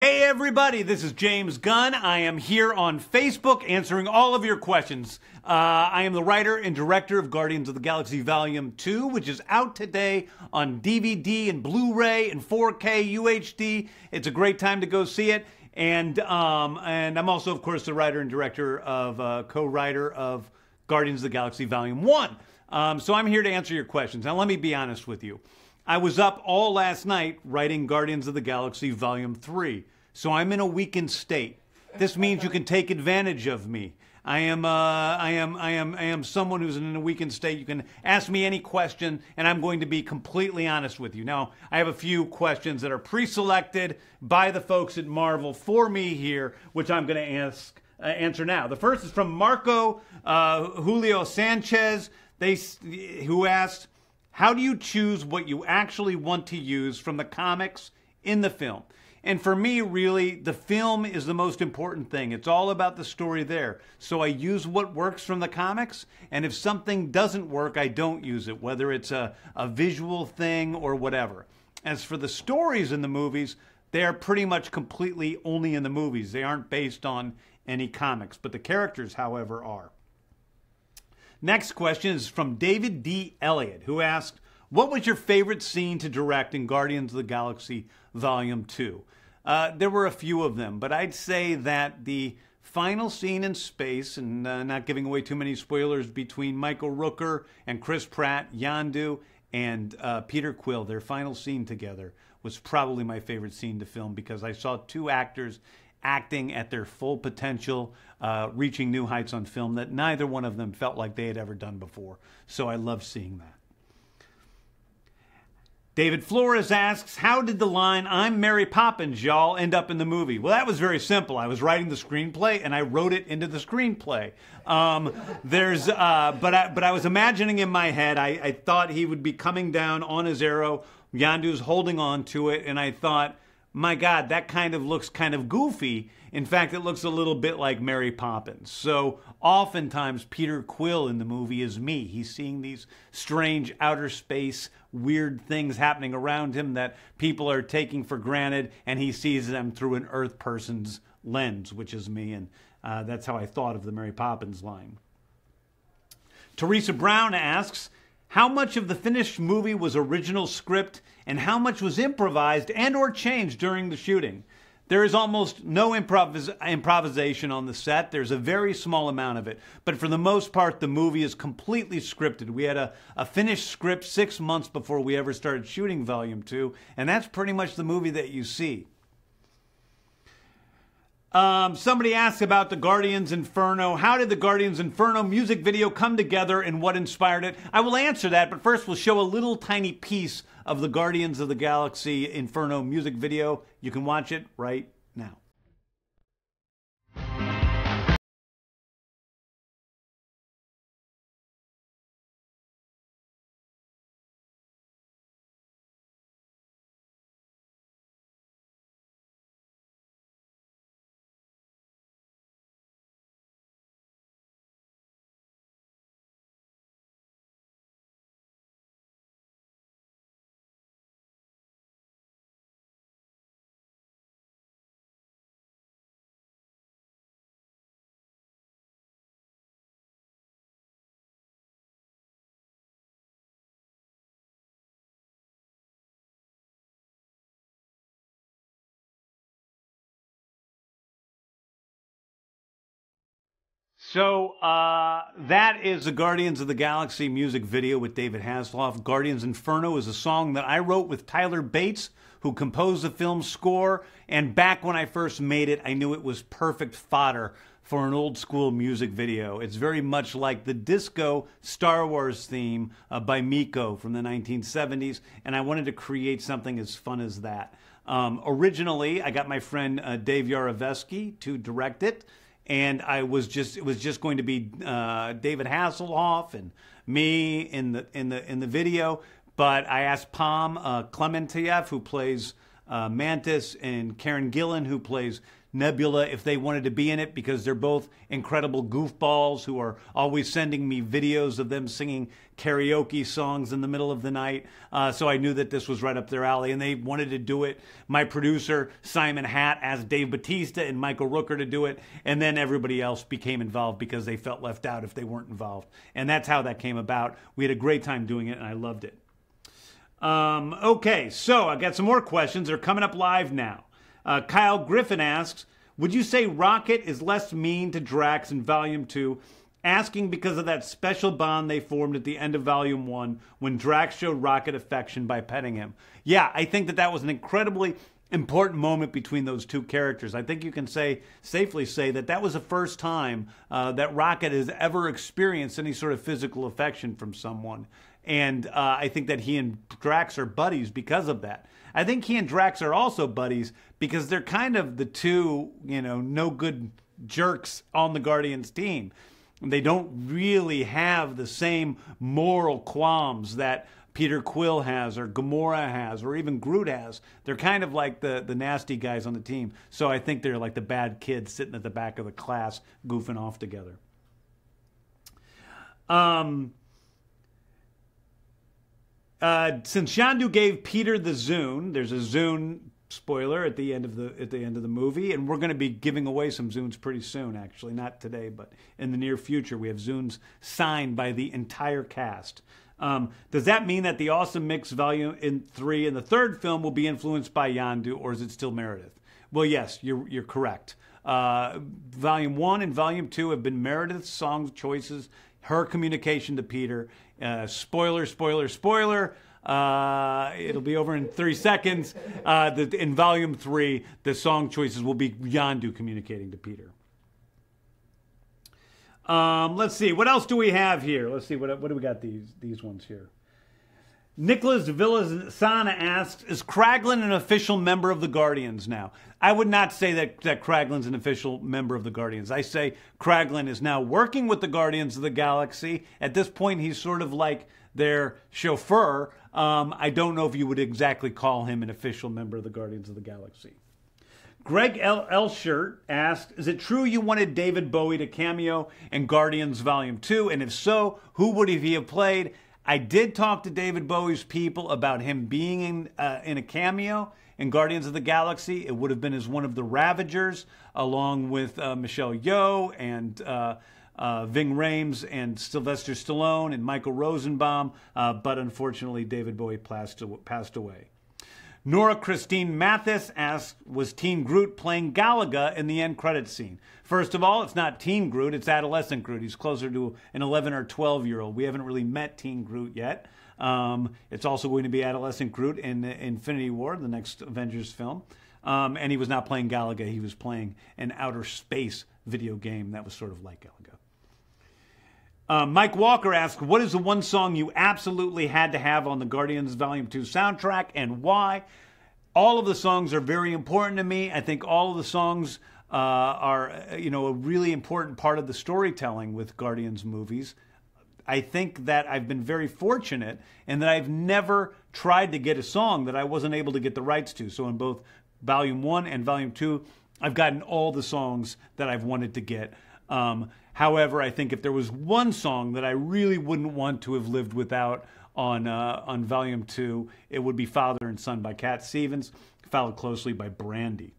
Hey everybody, this is James Gunn. I am here on Facebook answering all of your questions. I am the writer and director of Guardians of the Galaxy Volume 2, which is out today on DVD and Blu-ray and 4K UHD. It's a great time to go see it. And I'm also, of course, the writer and director of, co-writer of Guardians of the Galaxy Volume 1. So I'm here to answer your questions. Now, let me be honest with you. I was up all last night writing Guardians of the Galaxy Volume 3, so I'm in a weakened state. This means you can take advantage of me. I am someone who's in a weakened state. You can ask me any question, and I'm going to be completely honest with you. Now, I have a few questions that are pre-selected by the folks at Marvel for me here, which I'm going to answer now. The first is from Marco Julio Sanchez, who asked, how do you choose what you actually want to use from the comics in the film? And for me, really, the film is the most important thing. It's all about the story there. So I use what works from the comics, and if something doesn't work, I don't use it, whether it's a visual thing or whatever. As for the stories in the movies, they are pretty much completely only in the movies. They aren't based on any comics, but the characters, however, are. Next question is from David D. Elliott, who asked, what was your favorite scene to direct in Guardians of the Galaxy Volume 2? There were a few of them, but I'd say that the final scene in space, and not giving away too many spoilers, between Michael Rooker and Chris Pratt, Yondu, and Peter Quill, their final scene together, was probably my favorite scene to film because I saw two actors acting at their full potential, reaching new heights on film that neither one of them felt like they had ever done before. So I love seeing that. David Flores asks, how did the line, I'm Mary Poppins, y'all, end up in the movie? Well, that was very simple. I was writing the screenplay, and I wrote it into the screenplay. But I was imagining in my head, I thought he would be coming down on his arrow, Yondu's holding on to it, and I thought, my God, that kind of looks kind of goofy. In fact, it looks a little bit like Mary Poppins. So oftentimes Peter Quill in the movie is me. He's seeing these strange outer space, weird things happening around him that people are taking for granted, and he sees them through an Earth person's lens, which is me. And that's how I thought of the Mary Poppins line. Teresa Brown asks, how much of the finished movie was original script and how much was improvised and or changed during the shooting? There is almost no improvisation on the set. There's a very small amount of it. But for the most part, the movie is completely scripted. We had a finished script 6 months before we ever started shooting Volume 2, and that's pretty much the movie that you see. Somebody asked about the Guardians Inferno. How did the Guardians Inferno music video come together and what inspired it? I will answer that, but first we'll show a little tiny piece of the Guardians of the Galaxy Inferno music video. You can watch it right now. So that is the Guardians of the Galaxy music video with David Hasselhoff. Guardians Inferno is a song that I wrote with Tyler Bates, who composed the film's score. And back when I first made it, I knew it was perfect fodder for an old school music video. It's very much like the disco Star Wars theme by Miko from the 1970s. And I wanted to create something as fun as that. Originally, I got my friend Dave Yarovesky to direct it. And it was just going to be David Hasselhoff and me in the video. But I asked Pom Klementiev, who plays Mantis and Karen Gillan, who plays Nebula, if they wanted to be in it, because they're both incredible goofballs who are always sending me videos of them singing karaoke songs in the middle of the night. So I knew that this was right up their alley, and they wanted to do it. My producer, Simon Hatt, asked Dave Bautista and Michael Rooker to do it, and then everybody else became involved because they felt left out if they weren't involved. And that's how that came about. We had a great time doing it, and I loved it. Okay, so I got some more questions. They're coming up live now. Kyle Griffin asks, would you say Rocket is less mean to Drax in Volume 2, asking because of that special bond they formed at the end of Volume 1 when Drax showed Rocket affection by petting him? Yeah, I think that that was an incredibly important moment between those two characters. I think you can safely say that that was the first time that Rocket has ever experienced any sort of physical affection from someone. And I think that he and Drax are buddies because of that. I think he and Drax are also buddies because they're kind of the two, no good jerks on the Guardians team. They don't really have the same moral qualms that Peter Quill has or Gamora has or even Groot has. They're kind of like the nasty guys on the team. So I think they're like the bad kids sitting at the back of the class goofing off together. Since Yondu gave Peter the Zune, there's a Zune spoiler at the end of the movie, and we're going to be giving away some Zunes pretty soon. Actually, not today, but in the near future, we have Zunes signed by the entire cast. Does that mean that the Awesome Mix Volume 3 and the third film will be influenced by Yondu, or is it still Meredith? Well, yes, you're correct. Volume 1 and Volume 2 have been Meredith's song choices, her communication to Peter. Spoiler. It'll be over in 3 seconds. In Volume 3, the song choices will be Yondu communicating to Peter. Let's see. What else do we have here? Let's see. What do we got these ones here? Nicholas Villasana asks, is Kraglin an official member of the Guardians now? I would not say that Kraglin's an official member of the Guardians. I say Kraglin is now working with the Guardians of the Galaxy. At this point, he's sort of like their chauffeur. I don't know if you would exactly call him an official member of the Guardians of the Galaxy. Greg Elshert asked, is it true you wanted David Bowie to cameo in Guardians Volume 2? And if so, who would he have played? I did talk to David Bowie's people about him being in a cameo in Guardians of the Galaxy. It would have been as one of the Ravagers, along with Michelle Yeoh and Ving Rhames and Sylvester Stallone and Michael Rosenbaum. But unfortunately, David Bowie passed away. Nora Christine Mathis asked, was Teen Groot playing Galaga in the end credits scene? First of all, it's not Teen Groot, it's adolescent Groot. He's closer to an 11 or 12-year-old. We haven't really met Teen Groot yet. It's also going to be adolescent Groot in Infinity War, the next Avengers film. And he was not playing Galaga, he was playing an outer space video game that was sort of like Galaga. Mike Walker asked, what is the one song you absolutely had to have on the Guardians Volume 2 soundtrack and why? All of the songs are very important to me. I think all of the songs are, a really important part of the storytelling with Guardians movies. I think that I've been very fortunate in that I've never tried to get a song that I wasn't able to get the rights to. So in both Volume 1 and Volume 2, I've gotten all the songs that I've wanted to get. However, I think if there was one song that I really wouldn't want to have lived without on Volume 2, it would be Father and Son by Cat Stevens, followed closely by Brandy.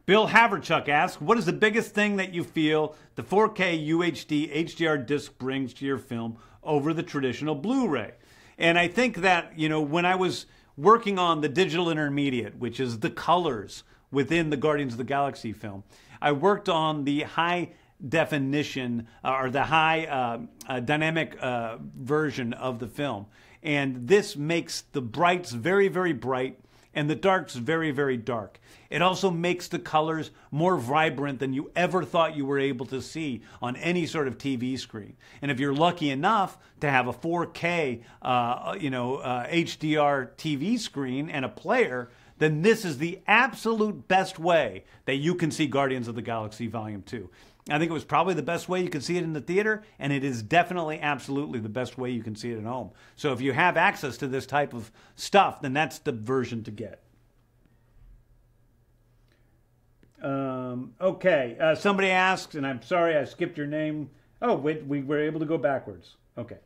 Bill Haverchuck asks, what is the biggest thing that you feel the 4K UHD HDR disc brings to your film over the traditional Blu-ray? And I think that, when I was working on the digital intermediate, which is the colors within the Guardians of the Galaxy film, I worked on the high definition or the high dynamic version of the film. And this makes the brights very, very bright and the darks very, very dark. It also makes the colors more vibrant than you ever thought you were able to see on any sort of TV screen. And if you're lucky enough to have a 4K, HDR TV screen and a player, then this is the absolute best way that you can see Guardians of the Galaxy Volume 2. I think it was probably the best way you could see it in the theater, and it is definitely, absolutely the best way you can see it at home. So if you have access to this type of stuff, then that's the version to get. Okay, somebody asks, and I'm sorry I skipped your name. Oh, wait, we were able to go backwards. Okay.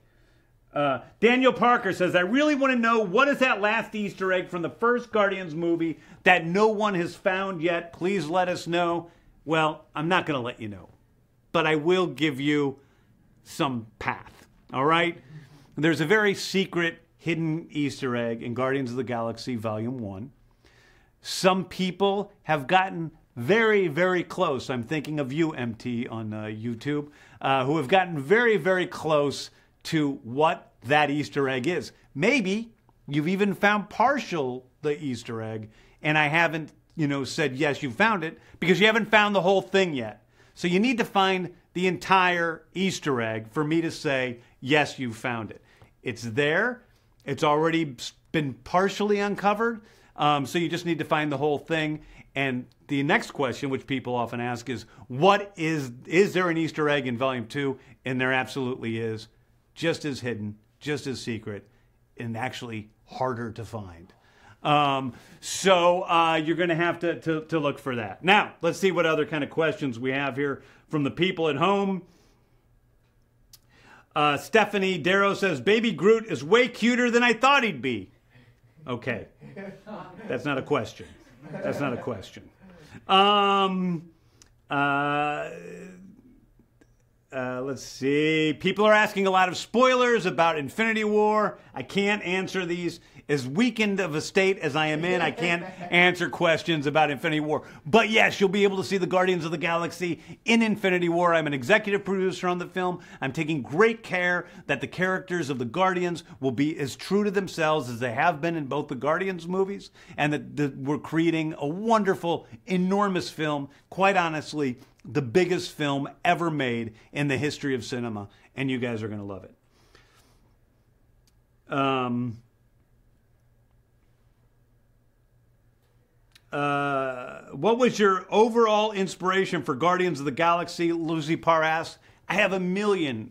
Daniel Parker says, I really want to know, what is that last Easter egg from the first Guardians movie that no one has found yet? Please let us know. Well, I'm not going to let you know, but I will give you some path, all right? There's a very secret hidden Easter egg in Guardians of the Galaxy Volume 1. Some people have gotten very, very close. I'm thinking of you, MT, on YouTube, who have gotten very, very close to what that Easter egg is. Maybe you've even found partial the Easter egg, and I haven't, said, yes, you found it, because you haven't found the whole thing yet. So you need to find the entire Easter egg for me to say, yes, you found it. It's there. It's already been partially uncovered. So you just need to find the whole thing. And the next question, which people often ask, is is there an Easter egg in Volume 2? And there absolutely is. Just as hidden, just as secret, and actually harder to find. So you're going to have to look for that. Now, let's see what other kind of questions we have here from the people at home. Stephanie Darrow says, Baby Groot is way cuter than I thought he'd be. Okay. That's not a question. That's not a question. Let's see. People are asking a lot of spoilers about Infinity War. I can't answer these. As weakened of a state as I am in, I can't answer questions about Infinity War. But yes, you'll be able to see the Guardians of the Galaxy in Infinity War. I'm an executive producer on the film. I'm taking great care that the characters of the Guardians will be as true to themselves as they have been in both the Guardians movies, and that we're creating a wonderful, enormous film. Quite honestly, the biggest film ever made in the history of cinema, and you guys are going to love it. What was your overall inspiration for Guardians of the Galaxy? Lucy Parr asks. I have a million,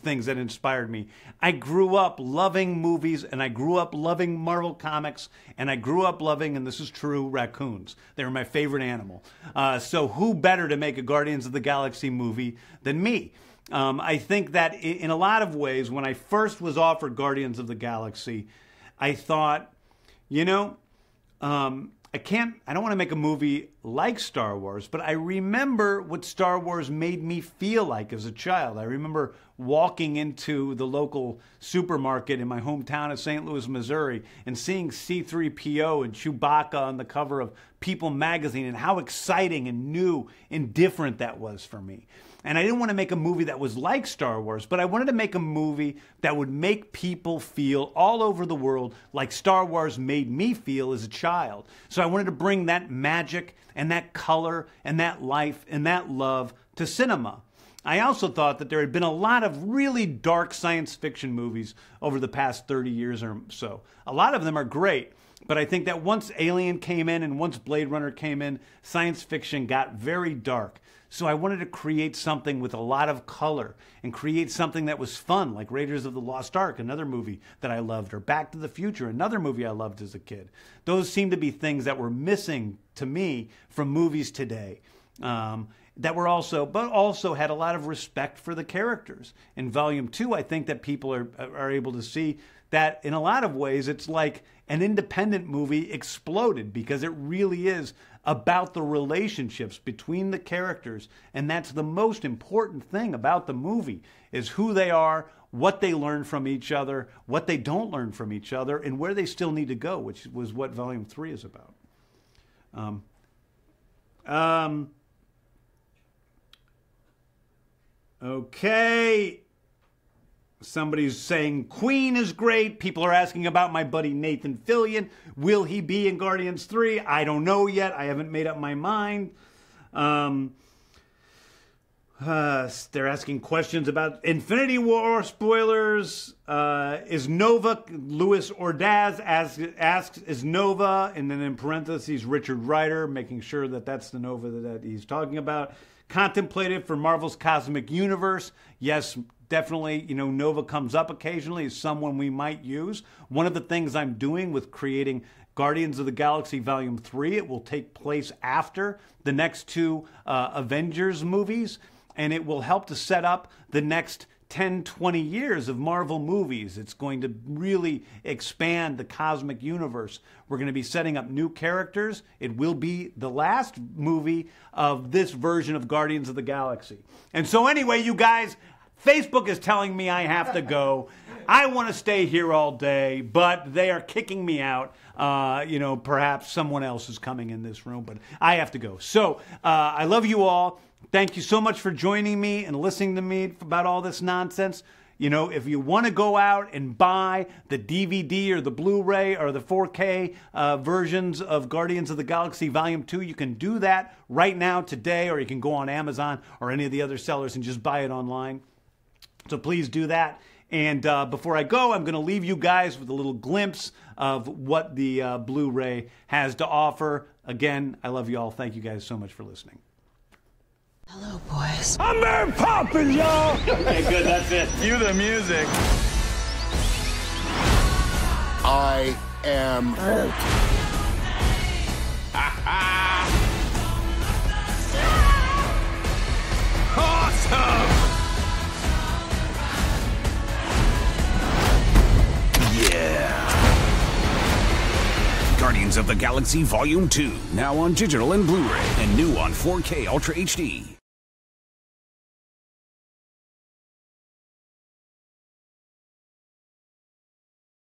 things that inspired me. I grew up loving movies, and I grew up loving Marvel Comics, and I grew up loving, and this is true, raccoons. They were my favorite animal. So who better to make a Guardians of the Galaxy movie than me? I think that in a lot of ways, when I first was offered Guardians of the Galaxy, I thought, I don't want to make a movie like Star Wars, but I remember what Star Wars made me feel like as a child. I remember walking into the local supermarket in my hometown of St. Louis, Missouri, and seeing C-3PO and Chewbacca on the cover of People magazine, and how exciting and new and different that was for me. And I didn't want to make a movie that was like Star Wars, but I wanted to make a movie that would make people feel all over the world like Star Wars made me feel as a child. So I wanted to bring that magic and that color and that life and that love to cinema. I also thought that there had been a lot of really dark science fiction movies over the past 30 years or so. A lot of them are great, but I think that once Alien came in and once Blade Runner came in, science fiction got very dark. So I wanted to create something with a lot of color and create something that was fun, like Raiders of the Lost Ark, another movie that I loved, or Back to the Future, another movie I loved as a kid. Those seem to be things that were missing to me from movies today. That were also had a lot of respect for the characters. In Volume 2, I think that people are able to see that in a lot of ways it's like an independent movie exploded, because it really is about the relationships between the characters, and that's the most important thing about the movie, is who they are, what they learn from each other, what they don't learn from each other, and where they still need to go, which was what Volume 3 is about. Okay. Somebody's saying Queen is great. People are asking about my buddy Nathan Fillion. Will he be in Guardians 3? I don't know yet. I haven't made up my mind. They're asking questions about Infinity War spoilers. Is Nova, Louis Ordaz asks, is Nova, and then in parentheses, Richard Rider, making sure that that's the Nova that he's talking about. Contemplated for Marvel's Cosmic Universe. Yes, definitely, Nova comes up occasionally as someone we might use. One of the things I'm doing with creating Guardians of the Galaxy Volume 3, it will take place after the next two Avengers movies, and it will help to set up the next 10, 20 years of Marvel movies. It's going to really expand the cosmic universe. We're going to be setting up new characters. It will be the last movie of this version of Guardians of the Galaxy. And so anyway, you guys, Facebook is telling me I have to go. I want to stay here all day, but they are kicking me out. Perhaps someone else is coming in this room, but I have to go. So I love you all. Thank you so much for joining me and listening to me about all this nonsense. If you want to go out and buy the DVD or the Blu-ray or the 4K versions of Guardians of the Galaxy Volume 2, you can do that right now, today, or you can go on Amazon or any of the other sellers and just buy it online. So please do that. And before I go, I'm going to leave you guys with a little glimpse of what the Blu-ray has to offer. Again, I love you all. Thank you guys so much for listening. Hello, boys. I'm Mary Poppins, y'all! Okay, good, that's it. Cue the music. I am Groot. Awesome! Yeah! Guardians of the Galaxy Volume 2, now on digital and Blu-ray, and new on 4K Ultra HD.